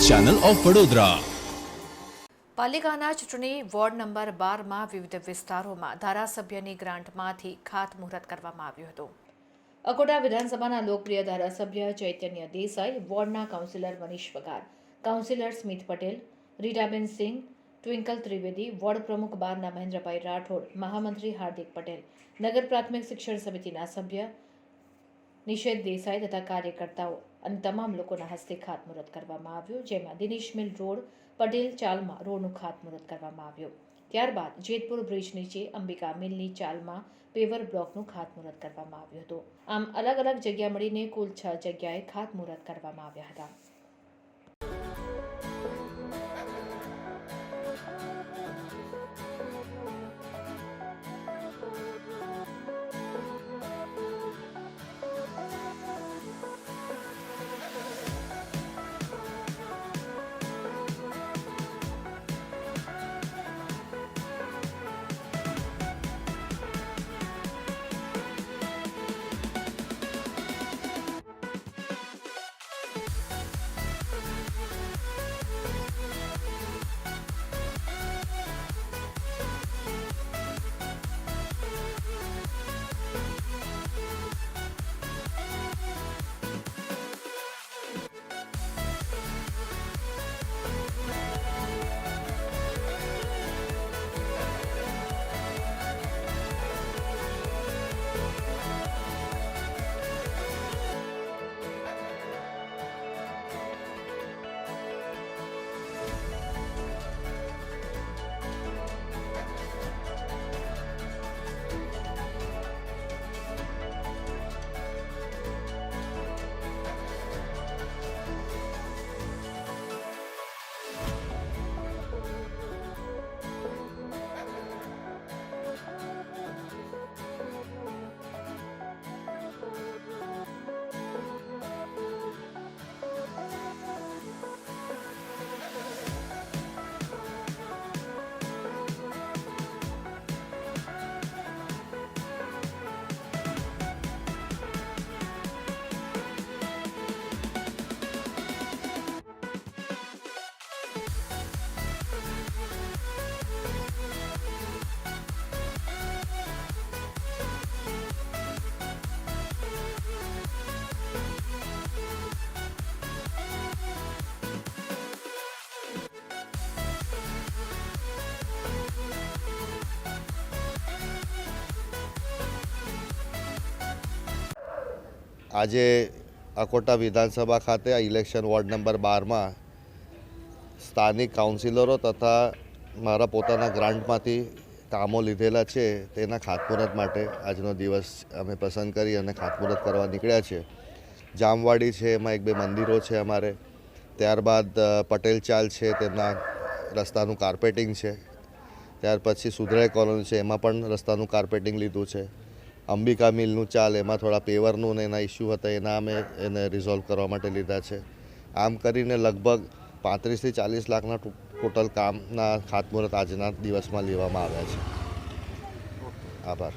Channel of Vadodara. પાલિકાના ચૂંટણી ward number 12માં વિવિધ વિસ્તારોમાં ધારાસભ્યની ગ્રાન્ટમાંથી ખાતમુહૂર્ત કરવામાં આવ્યું હતું। અકોટા વિધાનસભાના લોકપ્રિય ધારાસભ્ય ચૈતન્ય દેસાઈ, વોર્ડના કાઉન્સિલર મનીષ પગાર, કાઉન્સિલર સ્મિત પટેલ, રીટાબેન સિંહ, ટ્વિંકલ ત્રિવેદી, વોર્ડ પ્રમુખ 12ના મહેન્દ્રભાઈ રાઠોડ, મહામંત્રી હાર્દિક પટેલ, નગર પ્રાથમિક શિક્ષણ સમિતિના સભ્ય નિષેધ દેસાઈ તથા કાર્યકર્તાઓ અને તમામ લોકોના હસ્તે ખાતમુહૂર્ત કરવામાં આવ્યું, જેમાં દિનેશ મિલ રોડ, પટેલ ચાલમાં રોડનું ખાતમુહૂર્ત કરવામાં આવ્યું। ત્યારબાદ જેતપુર બ્રિજ નીચે અંબિકા મિલની ચાલમાં પેવર બ્લોકનું ખાતમુહૂર્ત કરવામાં આવ્યું હતું। આમ અલગ અલગ જગ્યા મળીને કુલ 6 જગ્યાએ ખાતમુહૂર્ત કરવામાં આવ્યા હતા। આજે અકોટા વિધાનસભા ખાતે ઇલેક્શન વોર્ડ નંબર 12માં સ્થાનિક કાઉન્સિલરો તથા મારા પોતાના ગ્રાન્ટમાંથી કામો લીધેલા છે તેના ખાતમુહૂર્ત માટે આજનો દિવસ અમે પસંદ કરી અને ખાતમુહૂર્ત કરવા નીકળ્યા છે। જામવાડી છે, એમાં 1-2 મંદિરો છે અમારે, ત્યારબાદ પટેલ ચાલ છે, તેમના રસ્તાનું કાર્પેટિંગ છે, ત્યાર પછી સુધરાઈ કોલોની છે, એમાં પણ રસ્તાનું કાર્પેટિંગ લીધું છે। અંબિકા મિલનું ચાલ, એમાં થોડા પેવરનું ને એના ઇસ્યુ હતા, એના અમે એને રિઝોલ્વ કરવા માટે લીધા છે। આમ કરીને લગભગ 35 થી 40 લાખના ટોટલ કામના ખાતમુહૂર્ત આજના દિવસમાં લેવામાં આવ્યા છે। આભાર।